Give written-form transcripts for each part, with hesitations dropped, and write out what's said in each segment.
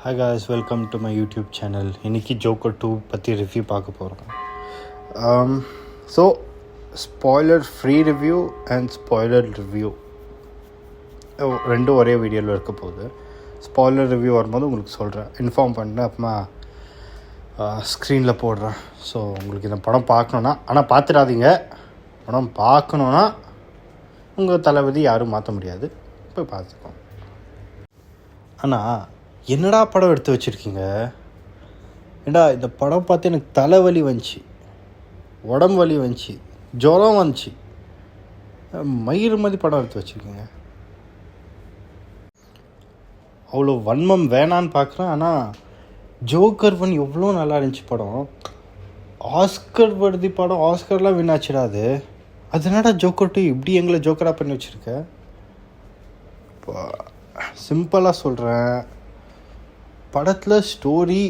Hi guys, welcome to my YouTube channel. இன்னைக்கு joker 2 பற்றி review பார்க்க போகிறோம். So spoiler free review and spoiler review ரெண்டும் ஒரே வீடியோவில் இருக்க போகுது. ஸ்பாய்லர் ரிவ்யூ வரும்போது உங்களுக்கு சொல்கிறேன், இன்ஃபார்ம் பண்ணேன், அப்புறமா ஸ்க்ரீனில் போடுறேன். ஸோ உங்களுக்கு இந்த படம் பார்க்கணுன்னா, ஆனால் பார்த்துடாதீங்க. படம் பார்க்கணுன்னா உங்கள் தளபதி யாரும் மாற்ற முடியாது, போய் பார்த்துக்கோங்க. ஆனால் என்னடா படம் எடுத்து வச்சுருக்கீங்க? ஏண்டா இந்த படம் பார்த்து எனக்கு தலைவலி வந்துச்சு, உடம்பு வலி வந்துச்சு, ஜுரம் வந்துச்சு. மயிறு மாதிரி படம் எடுத்து வச்சுருக்கீங்க. அவ்வளோ வன்மம் வேணான்னு பார்க்குறேன். ஆனால் ஜோக்கர் 1 எவ்வளோ நல்லா இருந்துச்சு படம். ஆஸ்கர் வருதி படம், ஆஸ்கர்லாம் வின்னாச்சிடாது. அதனால ஜோக்கர் 2 இப்படி எங்களை ஜோக்கராக பண்ணி வச்சுருக்க. இப்போ சிம்பிளாக சொல்கிறேன், படத்தில் ஸ்டோரி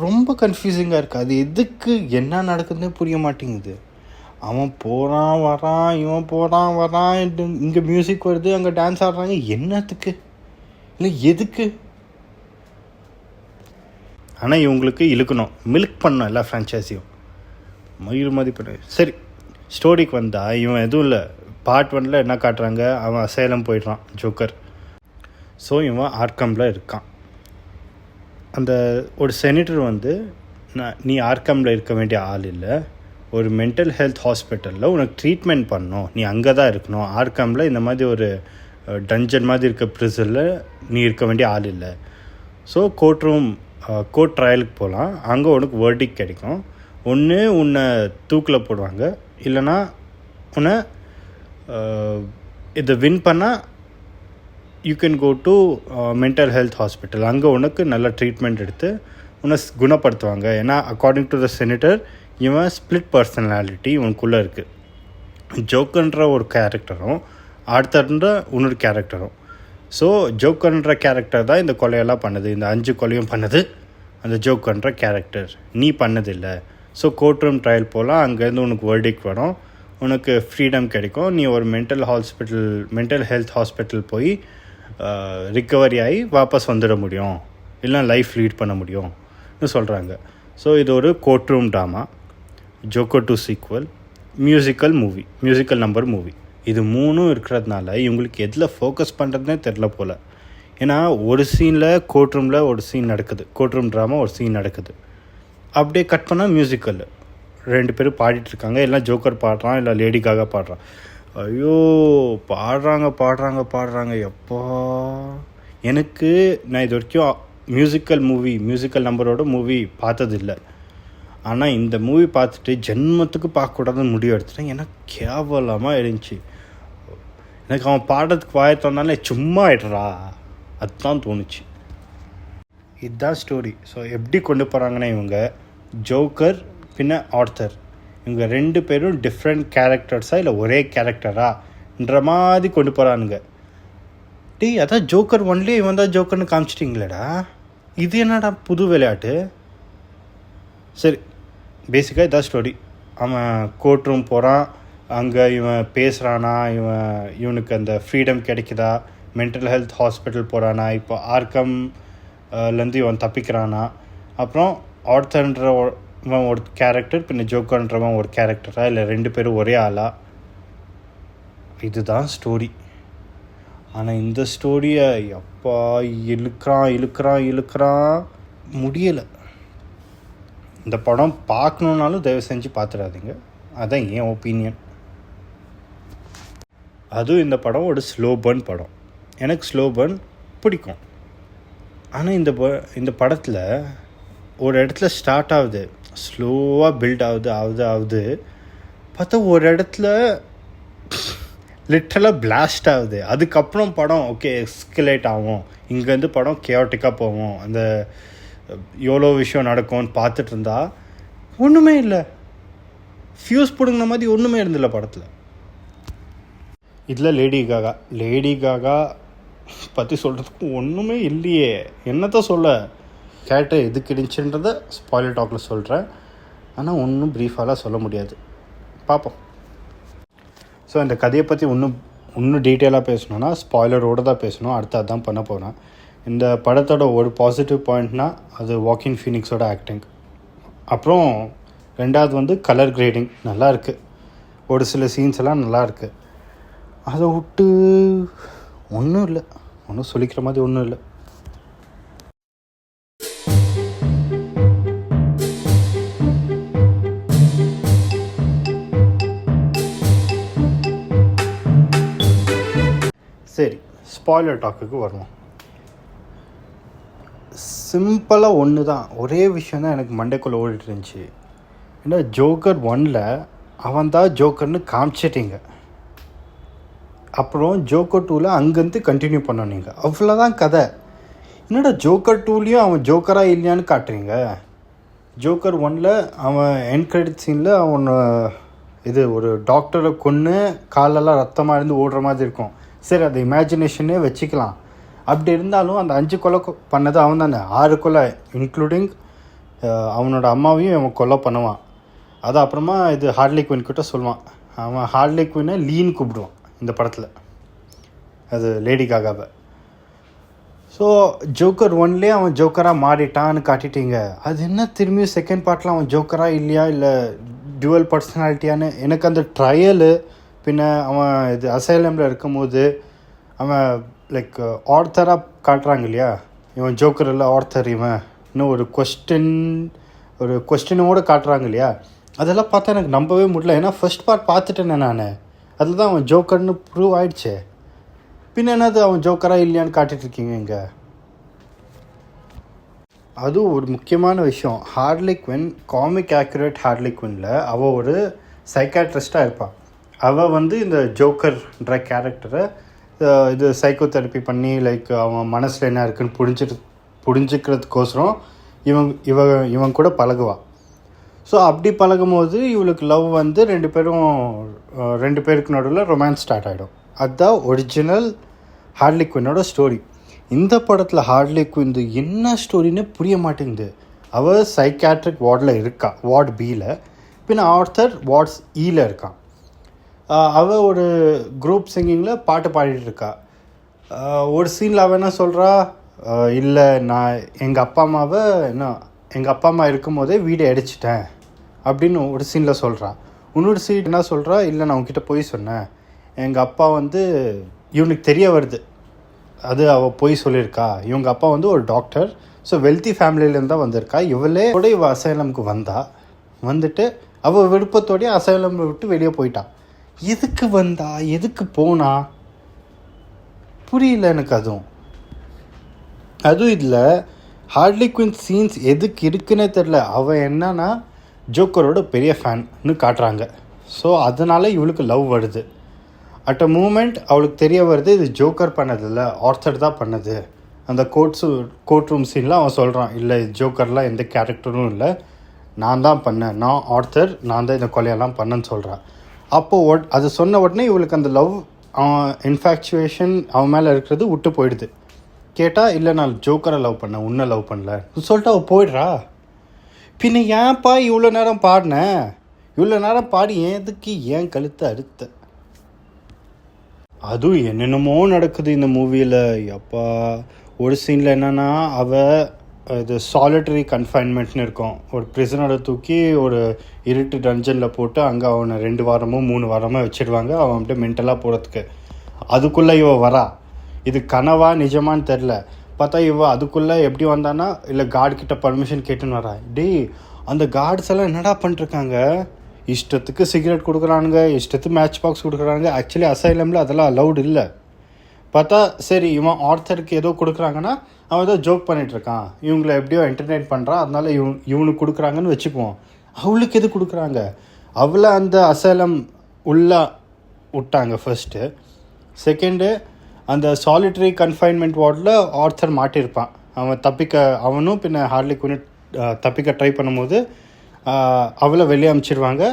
ரொம்ப கன்ஃபியூசிங்காக இருக்குது. அது எதுக்கு என்ன நடக்குதுன்னே புரிய மாட்டேங்குது. அவன் போகிறான் வரான், இவன் போகிறான் வரான், இங்கே மியூசிக் வருது, அங்கே டான்ஸ் ஆடுறாங்க. என்னத்துக்கு இல்லை எதுக்கு? ஆனால் இவங்களுக்கு இழுக்கணும், மில்க் பண்ணணும் எல்லா ஃப்ரான்ச்சைஸியும். மயிர் மாதிரி பண்ண. சரி, ஸ்டோரிக்கு வந்தால் இவன் எதுவும் இல்லை. பார்ட் 1 என்ன காட்டுறாங்க, அவன் அசேலம் போயிடுறான் ஜோக்கர். ஸோ இவன் ஆர்கமில் இருக்கான். அந்த ஒரு செனட்டர் வந்து, நீ ஆர்கமில் இருக்க வேண்டிய ஆள் இல்லை, ஒரு மென்டல் ஹெல்த் ஹாஸ்பிட்டலில் உனக்கு ட்ரீட்மெண்ட் பண்ணணும், நீ அங்கே தான் இருக்கணும். ஆர்கமில் இந்த மாதிரி ஒரு டஞ்சன் மாதிரி இருக்க ப்ரிசனில் நீ இருக்க வேண்டிய ஆள் இல்லை. ஸோ கோர்ட் ட்ரையலுக்கு போகலாம். அங்கே உனக்கு வேர்டிக் கிடைக்கும். ஒன்று உன்னை தூக்கில் போடுவாங்க, இல்லைனா உன்னை இதை வின் பண்ணால் you can go to mental health hospital. அங்கே உனக்கு நல்ல ட்ரீட்மெண்ட் எடுத்து உன்னை குணப்படுத்துவாங்க. ஏன்னா அக்கார்டிங் டு த செனட்டர் இவன் ஸ்பிளிட் பர்சனாலிட்டி இவனுக்குள்ளே இருக்குது. ஜோக்கர்ன்ற ஒரு கேரக்டரும் ஆர்த்தர்ன்ற இன்னொரு கேரக்டரும். ஸோ ஜோக்கர்ன்ற கேரக்டர் தான் இந்த கொலையெல்லாம் பண்ணுது, இந்த 5 கொலையும் பண்ணது அந்த ஜோக்கர்ன்ற கேரக்டர். நீ பண்ணதில்லை. ஸோ கோர்ட் ரூம் ட்ரையல் போகலாம், அங்கேருந்து உனக்கு வேர்டிக் வரும், உனக்கு ஃப்ரீடம் கிடைக்கும். நீ ஒரு மென்டல் ஹெல்த் ஹாஸ்பிட்டல் போய் ரிக்கவரி ஆகி வாபஸ் வந்துட முடியும், இல்லை லைஃப் லீட் பண்ண முடியும்னு சொல்கிறாங்க. ஸோ இது ஒரு court room drama, Joker 2 sequel, musical number movie. இது 3 இருக்கிறதுனால இவங்களுக்கு எதில் ஃபோக்கஸ் பண்ணுறதுனே தெரில போல். ஏன்னா ஒரு சீனில் கோர்ட் ரூமில் ஒரு சீன் நடக்குது, கோர்ட் ரூம் ட்ராமா ஒரு சீன் நடக்குது. அப்படியே கட் பண்ணால் மியூசிக்கல் 2 பேரும் பாடிட்டுருக்காங்க. எல்லாம் ஜோக்கர் பாடுறான், இல்லை லேடி காகா பாடுறான். ஐயோ, பாடுறாங்க. எப்போ எனக்கு, நான் இது வரைக்கும் மியூசிக்கல் நம்பரோட மூவி பார்த்ததில்லை. ஆனால் இந்த மூவி பார்த்துட்டு ஜென்மத்துக்கு பார்க்கக்கூடாதுன்னு முடிவு எடுத்துட்டேன். எனக்கு கேவலமாக இருந்துச்சு. எனக்கு அவன் பாடுறதுக்கு வாயத்தோன்னாலே சும்மா ஆயிடுறா, அதுதான் தோணுச்சு. இதுதான் ஸ்டோரி. ஸோ எப்படி கொண்டு போகிறாங்கன்னா, இவங்க ஜோக்கர் பின்ன ஆர்த்தர், இவங்க 2 பேரும் டிஃப்ரெண்ட் கேரக்டர்ஸா இல்லை ஒரே கேரக்டரான்ற மாதிரி கொண்டு போகிறானுங்க. அதான் ஜோக்கர் 1 இவன் தான் ஜோக்கர்னு காமிச்சிட்டிங்களேடா, இது என்னடா புது விளையாட்டு? சரி, பேசிக்காக இதான் ஸ்டோரி. அவன் கோர்ட் ரூம் போகிறான், அங்கே இவன் பேசுகிறானா, இவனுக்கு அந்த ஃப்ரீடம் கிடைக்குதா, மென்டல் ஹெல்த் ஹாஸ்பிட்டல் போகிறானா, இப்போ ஆர்கம்லேருந்து இவன் தப்பிக்கிறானா, அப்புறம் ஆர்த்தர்ன்ற இவன் ஒரு கேரக்டர், பின்ன ஜோக்கர்ன்றவன் ஒரு கேரக்டரா, இல்லை 2 பேரும் ஒரே ஆளா? இதுதான் ஸ்டோரி. ஆனால் இந்த ஸ்டோரியை எப்பா இழுக்கிறான் முடியலை. இந்த படம் பார்க்கணுன்னாலும் தயவு செஞ்சு பார்த்துடாதீங்க, அதுதான் என் ஒப்பீனியன். அதுவும் இந்த படம் ஒரு ஸ்லோ பர்ன் படம். எனக்கு ஸ்லோ பர்ன் பிடிக்கும். ஆனால் இந்த படத்தில் ஒரு இடத்துல ஸ்டார்ட் ஆகுது, ஸ்லோவாக பில்ட் ஆகுது, பார்த்தா ஒரு இடத்துல லிட்டரலாக பிளாஸ்ட் ஆகுது. அதுக்கப்புறம் படம் ஓகே எஸ்கலேட் ஆகும், இங்கேருந்து படம் கேயோட்டிக்காக போகும், அந்த எவ்வளோ விஷயம் நடக்கும்னு பார்த்துட்டு இருந்தா ஒன்றுமே இல்லை. ஃபியூஸ் பிடுங்கின மாதிரி ஒன்றுமே இருந்தில்ல படத்தில். இதில் லேடி காகா பற்றி சொல்கிறதுக்கு ஒன்றுமே இல்லையே. என்னத்தான் சொல்ல, கேரக்டர் எதுக்கு இருந்துச்சுன்றதை ஸ்பாய்லர் டாக்கில் சொல்கிறேன். ஆனால் ஒன்றும் ப்ரீஃபாலாம் சொல்ல முடியாது, பார்ப்போம். ஸோ இந்த கதையை பற்றி இன்னும் டீட்டெயிலாக பேசணுன்னா ஸ்பாய்லரோடு தான் பேசணும். அடுத்து அதான் பண்ண போகிறேன். இந்த படத்தோட ஒரு பாசிட்டிவ் பாயிண்ட்னா அது வாக்கின் ஃபீனிக்ஸோட ஆக்டிங். அப்புறம் ரெண்டாவது வந்து கலர் கிரேடிங் நல்லா இருக்குது. ஒரு சில சீன்ஸ் எல்லாம் நல்லா இருக்குது. அதை விட்டு ஒன்றும் இல்லை, ஒன்றும் சொல்லிக்கிற மாதிரி ஒன்றும் இல்லை. சரி, ஸ்பாய்லர் டாக்குக்கு வருவோம். சிம்பிளாக ஒன்று தான், ஒரே விஷயம் தான் எனக்கு மண்டைக்குள்ளே ஓடிட்டு இருந்துச்சு. ஏன்னா ஜோக்கர் 1ல் அவன் தான் ஜோக்கர்னு காமிச்சிட்டிங்க, அப்புறம் ஜோக்கர் 2ல் அங்கேருந்து கண்டினியூ பண்ணீங்க, அவ்வளோதான் கதை. என்னடா ஜோக்கர் 2லேயும் அவன் ஜோக்கராக இல்லையான்னு காட்டுறீங்க. ஜோக்கர் 1ல் அவன் எண்ட் கிரெடிட் சீனில் அவன் இது ஒரு டாக்டரை கொன்று காலெல்லாம் ரத்தமாக இருந்து ஓடுற மாதிரி இருக்கும். சரி, அது இமேஜினேஷனே வச்சுக்கலாம். அப்படி இருந்தாலும் அந்த 5 கொலை பண்ணது அவன் தானே, 6 கொலை இன்க்ளூடிங் அவனோட அம்மாவையும் அவன் கொலை பண்ணுவான். அது அப்புறமா இது ஹார்லி குயின் கிட்ட சொல்லுவான். அவன் ஹார்லி குயினை லீன் கூப்பிடுவான் இந்த படத்தில், அது லேடி காகாவை. ஸோ ஜோக்கர் 1லேயே அவன் ஜோக்கராக மாறிட்டான்னு காட்டிட்டீங்க. அது என்ன திரும்பியும் செகண்ட் பார்ட்டில் அவன் ஜோக்கராக இல்லையா இல்லை டுவல் பர்சனாலிட்டியான்னு எனக்கு அந்த ட்ரையலு, பின்ன அவன் இது அசைலமில் இருக்கும்போது அவன் லைக் ஆர்த்தராக காட்டுறாங்க இல்லையா, இவன் ஜோக்கர் இல்லை ஆர்த்தர் இவன் இன்னும் ஒரு கொஸ்டினோடு காட்டுறாங்க இல்லையா, அதெல்லாம் பார்த்தா எனக்கு நம்பவே முடியல. ஏன்னா ஃபர்ஸ்ட் பார்ட் பார்த்துட்டேனே நான், அதில் தான் அவன் ஜோக்கர்னு ப்ரூவ் ஆயிடுச்சு. பின்ன என்னது அவன் ஜோக்கராக இல்லையான்னு காட்டிகிட்ருக்கீங்க இங்கே. அதுவும் ஒரு முக்கியமான விஷயம், Harley Quinn comic accurate Harley குயினில் அவள் ஒரு சைக்காட்ரிஸ்டாக இருப்பாள். அவள் வந்து இந்த ஜோக்கர்ன்ற கேரக்டரை இது சைக்கோ தெரப்பி பண்ணி லைக் அவன் மனசில் என்ன இருக்குன்னு புரிஞ்சுக்கிறதுக்கோசரம் இவன் கூட பழகுவாள். ஸோ அப்படி பழகும்போது இவளுக்கு லவ் வந்து ரெண்டு பேருக்கு நடுவில் ரொமான்ஸ் ஸ்டார்ட் ஆகிடும். அதுதான் ஒரிஜினல் ஹார்லி குயினோட ஸ்டோரி. இந்த படத்தில் ஹார்லி குயின் என்ன ஸ்டோரின்னு புரிய மாட்டேங்குது. அவள் சைக்காட்ரிக் வார்டில் இருக்கா, வார்டு பியில், பின்ன ஆர்த்தர் வார்ட்ஸ் ஈயில் இருக்கான். அவள் ஒரு குரூப் சிங்கிங்கில் பாட்டு பாடிட்டு இருக்கா. ஒரு சீனில் அவள் என்ன சொல்கிறா, இல்லை நான் எங்கள் அப்பா அம்மா இருக்கும்போதே வீடை அடிச்சிட்டேன் அப்படின்னு ஒரு சீனில் சொல்கிறா. இன்னொரு சீன் என்ன சொல்கிறா, இல்லை நான் உங்ககிட்ட போய் சொன்னேன், எங்கள் அப்பா வந்து இவனுக்கு தெரிய வருது அது அவள் போய் சொல்லியிருக்கா. இவங்க அப்பா வந்து ஒரு டாக்டர், ஸோ வெல்த்தி ஃபேமிலியிலேருந்து தான் வந்திருக்கா. இவள் அசைலமுக்கு வந்துட்டு அவள் விருப்பத்தோடைய அசைலம் விட்டு வெளியே போயிட்டான். எதுக்கு வந்தா, எதுக்கு போனா புரியல எனக்கு. அதுவும் இதில் ஹார்லி குயின் சீன்ஸ் எதுக்கு இருக்குன்னே தெரில. அவள் என்னன்னா ஜோக்கரோட பெரிய ஃபேன்னு காட்டுறாங்க. ஸோ அதனால் இவளுக்கு லவ் வருது. அட் அ மூமெண்ட் அவளுக்கு தெரிய வருது இது ஜோக்கர் பண்ணதில்ல, ஆர்த்தர் தான் பண்ணது. அந்த கோர்ட் ரூம் சீனில் அவன் சொல்கிறான், இல்லை ஜோக்கர்லாம் எந்த கேரக்டரும் இல்லை, நான் தான் பண்ணேன், நான் ஆர்த்தர், நான் தான் இந்த கொலையெல்லாம் பண்ணேன்னு சொல்கிறான். அப்போது அது சொன்ன உடனே இவளுக்கு அந்த லவ் இன்ஃபேக்சுவேஷன் அவன் மேலே இருக்கிறது விட்டு போயிடுது. கேட்டால் இல்லை நான் ஜோக்கரை லவ் பண்ணேன், உன்னை லவ் பண்ணல சொல்லிட்டு அவள் போயிடுறா. பின்ன ஏன்ப்பா இவ்வளோ நேரம் பாடினேன், இவ்வளோ நேரம் பாடி எதுக்கு ஏன் கழுத்தை அறுத்த. அதுவும் என்னென்னமோ நடக்குது இந்த மூவியில். அப்பா ஒரு சீனில் என்னென்னா அவள் இது சாலிட்டரி கன்ஃபைன்மெண்ட்னு இருக்கும், ஒரு பிரிசனரை தூக்கி ஒரு இருட்டு டஞ்சனில் போட்டு அங்கே அவனை 2 வாரமோ 3 வாரமோ வச்சிடுவாங்க, அவன் அப்படியே மென்டலாக போகிறதுக்கு. அதுக்குள்ளே இவள் வரா. இது கனவா நிஜமானு தெரில. பார்த்தா இவள் அதுக்குள்ளே எப்படி வந்தானா, இல்லை கார்டுக்கிட்ட பர்மிஷன் கேட்டுன்னு வரா. அந்த கார்ட்ஸ் எல்லாம் என்னடா பண்ணிருக்காங்க, இஷ்டத்துக்கு சிகரெட் கொடுக்குறானுங்க, இஷ்டத்துக்கு மேட்ச் பாக்ஸ் கொடுக்குறாங்க. ஆக்சுவலி அசைலமில் அதெல்லாம் அலௌட் இல்லை. பார்த்தா சரி இவன் ஆர்த்தருக்கு ஏதோ கொடுக்குறாங்கன்னா அவன் ஏதோ ஜோக் பண்ணிகிட்ருக்கான், இவங்களை எப்படியோ என்டர்டெயின் பண்ணுறான், அதனால இவனுக்கு கொடுக்குறாங்கன்னு வச்சுக்குவோம். அவளுக்கு எது கொடுக்குறாங்க, அவளை அந்த அசைலம் உள்ளே விட்டாங்க ஃபர்ஸ்ட்டு. செகண்டு அந்த சாலிட்டரி கன்ஃபைன்மெண்ட் வார்டில் ஆர்த்தர் மாட்டியிருப்பான். அவனும் பின்ன ஹார்லி குயின் தப்பிக்க ட்ரை பண்ணும்போது அவளை வெளியே அனுப்பிச்சிடுவாங்க.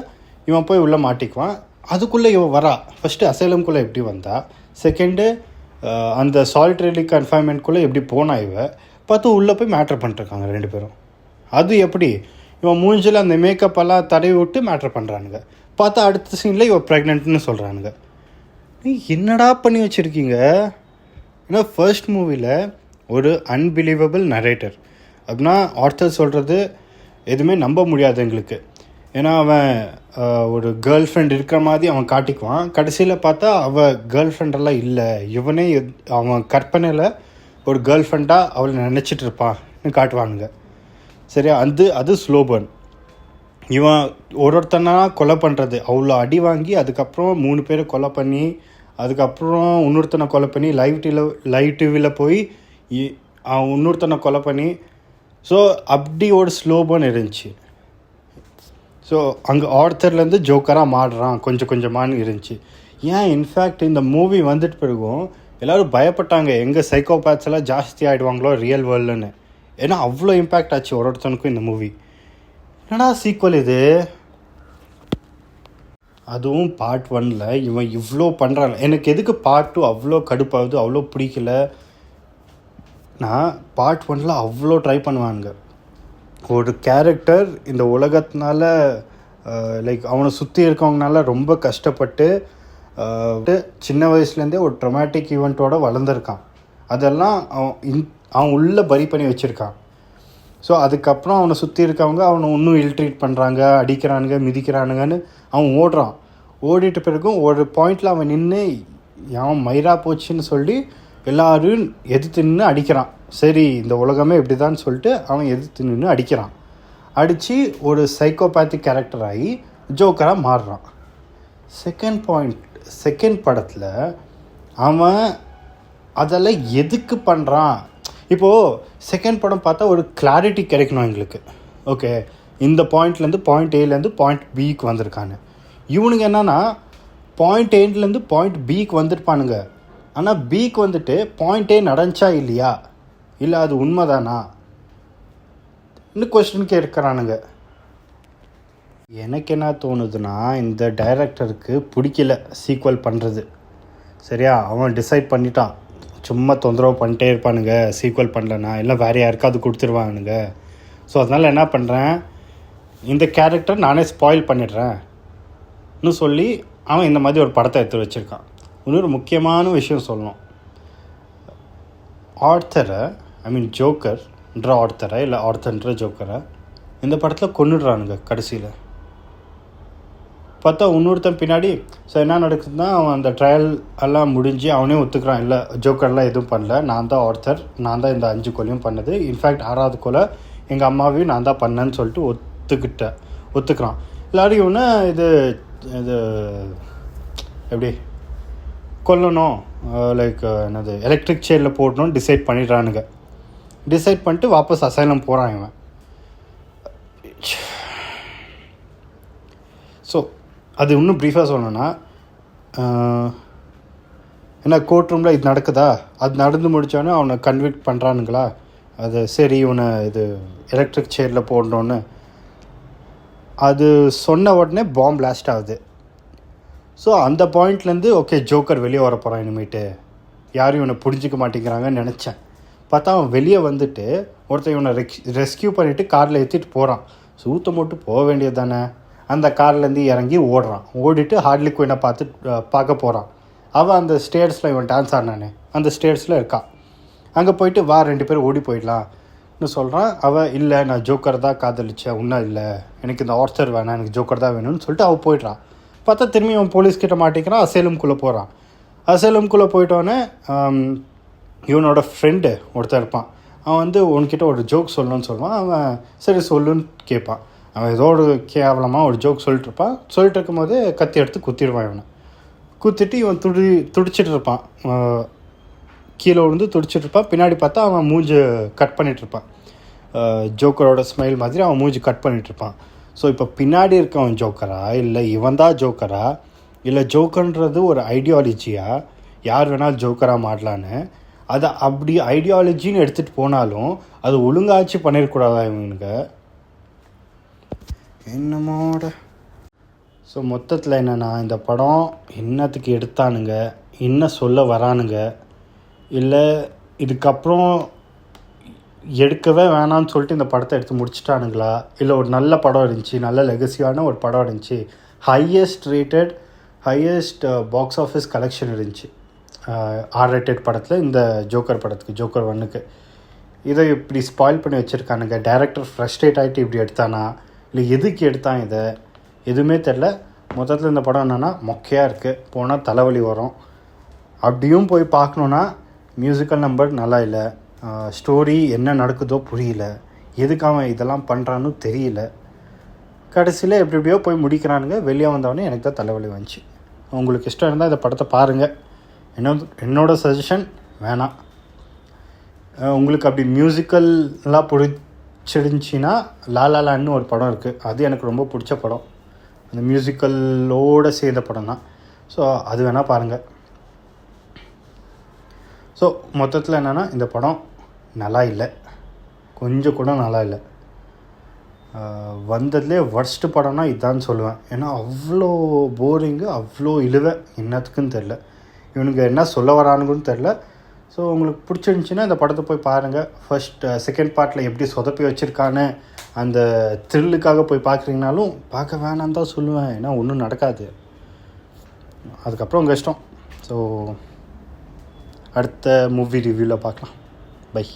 இவன் போய் உள்ளே மாட்டிக்குவான். அதுக்குள்ளே இவன் வரா. ஃபஸ்ட்டு அசைலம்குள்ளே எப்படி வந்தா, செகண்டு அந்த சாலிட்டரி கன்ஃபைன்மெண்ட்குள்ளே எப்படி போனா பார்த்து உள்ளே போய் மேட்ரு பண்ணிட்டுருக்காங்க 2 பேரும். அது எப்படி இவன் மூஞ்சில் அந்த மேக்கப்பெல்லாம் தடவி விட்டு மேட்ரு பண்ணுறானுங்க. பார்த்தா அடுத்த சீனில் இவன் ப்ரெக்னென்ட்னு சொல்கிறானுங்க. நீ என்னடா பண்ணி வச்சுருக்கீங்க? ஏன்னா ஃபர்ஸ்ட் மூவியில் ஒரு அன்பிலீவபிள் நரேட்டர். அப்படின்னா ஆர்த்தர் சொல்கிறது எதுவுமே நம்ப முடியாது எங்களுக்கு. ஏன்னா அவன் ஒரு கேர்ள் ஃப்ரெண்ட் இருக்கிற மாதிரி அவன் காட்டிக்குவான். கடைசியில் பார்த்தா அவள் கேர்ள் ஃப்ரெண்டெல்லாம் இல்லை, இவனே அவன் கற்பனையில் ஒரு கேர்ள் ஃப்ரெண்டாக அவளை நினச்சிட்டு இருப்பான்னு காட்டுவானுங்க. சரியா? அது ஸ்லோ பர்ன். இவன் ஒருத்தனா கொலை பண்ணுறது, அவ்வளோ அடி வாங்கி அதுக்கப்புறம் 3 பேரை கொலை பண்ணி அதுக்கப்புறம் இன்னொருத்தனை கொலை பண்ணி லைவ் டிவியில் போய் அவன் இன்னொருத்தனை கொலை பண்ணி, ஸோ அப்படி ஒரு ஸ்லோ பர்ன் இருந்துச்சு. ஸோ அங்கே ஆர்த்தர்லேருந்து ஜோக்கராக மாறுறான் கொஞ்சம் கொஞ்சமானு இருந்துச்சு. ஏன் இன்ஃபேக்ட் இந்த மூவி வந்துட்டு பிறகும் எல்லோரும் பயப்பட்டாங்க எங்கே சைக்கோபேத்ஸ் எல்லாம் ஜாஸ்தி ஆகிடுவாங்களோ ரியல் வேர்ல்டுன்னு. ஏன்னா அவ்வளோ இம்பேக்ட் ஆச்சு ஒருத்தனுக்கும் இந்த மூவி. என்னடா சீக்வல் இது, அதுவும் பார்ட் 1ல் இவன் இவ்வளோ பண்ணுறான். எனக்கு எதுக்கு பார்ட் 2 அவ்வளோ கடுப்பாகுது, அவ்வளோ பிடிக்கல. நான் பார்ட் 1ல் அவ்வளோ ட்ரை பண்ணுவானுங்க. ஒரு கேரக்டர் இந்த உலகத்தினால லைக் அவனை சுற்றி இருக்கவங்கனால ரொம்ப கஷ்டப்பட்டு சின்ன வயசுலேருந்தே ஒரு ட்ரமாட்டிக் ஈவெண்ட்டோடு வளர்ந்துருக்கான். அதெல்லாம் அவன் உள்ளே பரி பண்ணி வச்சுருக்கான். ஸோ அதுக்கப்புறம் அவனை சுற்றி இருக்கவங்க அவனை இன்னும் இல்ட்ரீட் பண்ணுறாங்க, அடிக்கிறானுங்க, மிதிக்கிறானுங்கன்னு அவன் ஓடுறான். ஓடிட்டு பிறகும் ஒரு பாயிண்டில் அவன் நின்று அவன் மயிரா போச்சுன்னு சொல்லி எல்லோரும் எதிர்த்து நின்று அடிக்கிறான். சரி இந்த உலகமே இப்படி தான் சொல்லிட்டு அவன் எதிர்த்து நின்று அடிக்கிறான். அடித்து ஒரு சைக்கோபேத்திக் கேரக்டர் ஆகி ஜோக்கராக மாறுறான். செகண்ட் படத்தில் அவன் அதெல்லாம் எதுக்கு பண்ணுறான்? இப்போது செகண்ட் படம் பார்த்தா ஒரு கிளாரிட்டி கிடைக்கணும் எங்களுக்கு. ஓகே, இந்த பாயிண்ட்லேருந்து பாயிண்ட் ஏலேருந்து பாயிண்ட் பிக்கு வந்திருக்காங்க. இவனுங்க என்னன்னா பாயிண்ட் ஏலேருந்து பாயிண்ட் பிக்கு வந்துருப்பானுங்க. ஆனால் பிக்கு வந்துட்டு பாயிண்ட் ஏ நடந்துச்சா இல்லையா, இல்லை அது உண்மைதானா இன்னும் கொஸ்டின் கேட்குறானுங்க. எனக்கு என்ன தோணுதுன்னா, இந்த டைரக்டருக்கு பிடிக்கல சீக்வல் பண்ணுறது. சரியா? அவன் டிசைட் பண்ணிட்டான், சும்மா தொந்தரவு பண்ணிட்டே இருப்பானுங்க சீக்வல் பண்ணலன்னா, இல்லை வேறு யாருக்காவது கொடுத்துருவானுங்க. ஸோ அதனால் என்ன பண்ணுறேன், இந்த கேரக்டர் நானே ஸ்பாயில் பண்ணிடுறேன்னு சொல்லி அவன் இந்த மாதிரி ஒரு படத்தை எடுத்து வச்சுருக்கான். இன்னொரு முக்கியமான விஷயம் சொல்லணும், ஆர்த்தரை ஜோக்கர்ன்ற ஆர்த்தரை இல்லை ஆர்த்தர்ன்ற ஜோக்கரை இந்த படத்தில் கொன்னுடுறானுங்க கடைசியில். பார்த்தா இன்னொருத்தன் பின்னாடி. ஸோ என்ன நடக்குதுன்னா, அவன் அந்த ட்ரையல் எல்லாம் முடிஞ்சு அவனே ஒத்துக்கிறான், இல்லை ஜோக்கர்லாம் எதுவும் பண்ணல, நான் தான் ஆர்த்தர், நான் தான் இந்த 5 கொலையும் பண்ணது, இன்ஃபேக்ட் 6வது கொலை எங்கள் அம்மாவையும் நான் தான் பண்ணேன்னு சொல்லிட்டு ஒத்துக்கிறான். எல்லோரும் இவனை இது எப்படி கொல்லணும், லைக் என்னது எலக்ட்ரிக் சேரில் போடணும்னு டிசைட் பண்ணிடுறானுங்க. டிசைட் பண்ணிட்டு வாபஸ் அசைலம் போகிறான் இவன். ஸோ அது இன்னும் ப்ரீஃபாக சொல்லணும்னா, ஏன்னா கோர்ட் ரூமில் இது நடக்குதா, அது நடந்து முடித்தோன்னே அவனை கன்விக்ட் பண்ணுறானுங்களா, அது சரி இவனை இது எலக்ட்ரிக் சேரில் போடணுன்னு அது சொன்ன உடனே பாம்பு பிளாஸ்ட் ஆகுது. ஸோ அந்த பாயிண்ட்லேருந்து ஓகே ஜோக்கர் வெளியே வர போகிறான், இனிமேட்டு யாரும் இவனை புரிஞ்சிக்க மாட்டேங்கிறாங்கன்னு நினச்சேன். பார்த்தா அவன் வெளியே வந்துட்டு ஒருத்தன் இவனை ரெஸ்கியூ பண்ணிவிட்டு காரில் ஏற்றிட்டு போகிறான். சூத்த மட்டும் போக வேண்டியது தானே. அந்த கார்லேருந்து இறங்கி ஓடிட்டு ஹார்ட்லி குயினை பார்க்க போகிறான். அவள் அந்த ஸ்டேட்ஸில் இவன் டான்ஸ் ஆடினானே அந்த ஸ்டேட்ஸில் இருக்கான். அங்கே போயிட்டு 2 பேரும் ஓடி போயிடலாம்னு சொல்கிறான். அவள் இல்லை நான் ஜோக்கர் தான் காதலிச்சேன், இன்னும் இல்லை எனக்கு இந்த ஆர்த்தர் வேணாம், எனக்கு ஜோக்கர் தான் வேணும்னு சொல்லிட்டு அவள் போயிடுறான். பார்த்தா திரும்பி அவன் போலீஸ்கிட்ட மாட்டிக்கிறான், அசேலம்குள்ளே போகிறான். அசேலம்குள்ளே போயிட்டோன்னே இவனோட ஃப்ரெண்டு ஒருத்தர் இருப்பான். அவன் உன்கிட்ட ஒரு ஜோக் சொல்லணும்னு சொல்லுவான். அவன் சரி சொல்லுன்னு கேட்பான். அவன் ஏதோ ஒரு கேவலமாக ஒரு ஜோக் சொல்லிட்டுருப்பான். சொல்லிட்டு இருக்கும்போது கத்தி எடுத்து குத்திடுவான். இவனை குத்திட்டு இவன் துடிச்சிட்டு இருப்பான், கீழே விழுந்து துடிச்சிட்டு இருப்பான். பின்னாடி பார்த்தா அவன் மூஞ்சி கட் பண்ணிகிட்ருப்பான், ஜோக்கரோட ஸ்மைல் மாதிரி அவன் மூஞ்சி கட் பண்ணிகிட்ருப்பான். ஸோ இப்போ பின்னாடி இருக்கவன் ஜோக்கரா, இல்லை இவன் தான் ஜோக்கரா, இல்லை ஜோக்கர்ன்றது ஒரு ஐடியாலஜியா, யார் வேணாலும் ஜோக்கராக மாடலான்னு, அதை அப்படி ஐடியாலஜின்னு எடுத்துகிட்டு போனாலும் அது ஒழுங்காச்சு பண்ணிடக்கூடாதா இவனுங்க என்னமோட. ஸோ மொத்தத்தில் என்னென்னா, இந்த படம் என்னத்துக்கு எடுத்தானுங்க, என்ன சொல்ல வரானுங்க, இல்லை இதுக்கப்புறம் எடுக்கவே வேணான்னு சொல்லிட்டு இந்த படத்தை எடுத்து முடிச்சிட்டானுங்களா, இல்லை ஒரு நல்ல படம் இருந்துச்சு, நல்ல லெகசியான ஒரு படம் இருந்துச்சு, ஹையஸ்ட் பாக்ஸ் ஆஃபீஸ் கலெக்ஷன் இருந்துச்சு, ஆர்ரேட்டட் படத்தில் இந்த ஜோக்கர் படத்துக்கு, ஜோக்கர் 1க்கு இதை இப்படி ஸ்பாயில் பண்ணி வச்சுருக்கானுங்க. டைரக்டர் ஃப்ரஸ்ட்ரேட் ஆகிட்டு இப்படி எடுத்தானா, இல்லை எதுக்கு எடுத்தான் இதை, எதுவுமே தெரில. மொத்தத்தில் இந்த படம் என்னென்னா மொக்கையாக இருக்குது, போனால் தலைவலி வரும். அப்படியும் போய் பார்க்கணுன்னா மியூசிக்கல் நம்பர் நல்லா இல்லை, ஸ்டோரி என்ன நடக்குதோ புரியல, எதுக்கு அவன் இதெல்லாம் பண்ணுறான்னு தெரியல. கடைசியில் எப்படி எப்படியோ போய் முடிக்கிறானுங்க. வெளியே வந்தவொடனே எனக்கு தான் தலைவலி வந்துச்சு. உங்களுக்கு இஷ்டம் இருந்தால் இந்த படத்தை பாருங்கள். என்னோடய சஜஷன் வேணாம். உங்களுக்கு அப்படி மியூசிக்கல்லாம் பிடிச்சிருந்துச்சின்னா லாலான்னு ஒரு படம் இருக்குது, அது எனக்கு ரொம்ப பிடிச்ச படம். அந்த மியூசிக்கலோடு சேர்ந்த படம் தான். ஸோ அது வேணால் பாருங்கள். ஸோ மொத்தத்தில் என்னென்னா இந்த படம் நல்லா இல்லை, கொஞ்சம் கூட நல்லா இல்லை. வந்ததுலேயே வர்ஸ்ட்டு படம்னா இதுதான் சொல்லுவேன். ஏன்னா அவ்வளோ போரிங்கு, அவ்வளோ இழுவை, என்னத்துக்குன்னு தெரில, இவனுக்கு என்ன சொல்ல வரானுங்கன்னு தெரில. ஸோ உங்களுக்கு பிடிச்சிருந்துச்சின்னா இந்த படத்தை போய் பாருங்கள். செகண்ட் பார்ட்டில் எப்படி சொதப்பி வச்சுருக்கான்னு அந்த த்ரில்லுக்காக போய் பார்க்குறீங்கனாலும் பார்க்க வேணான்னு தான் சொல்லுவேன். ஏன்னா ஒன்றும் நடக்காது. அதுக்கப்புறம் உங்கள் இஷ்டம். ஸோ அடுத்த மூவி ரிவ்யூவில் பார்க்கலாம். பை.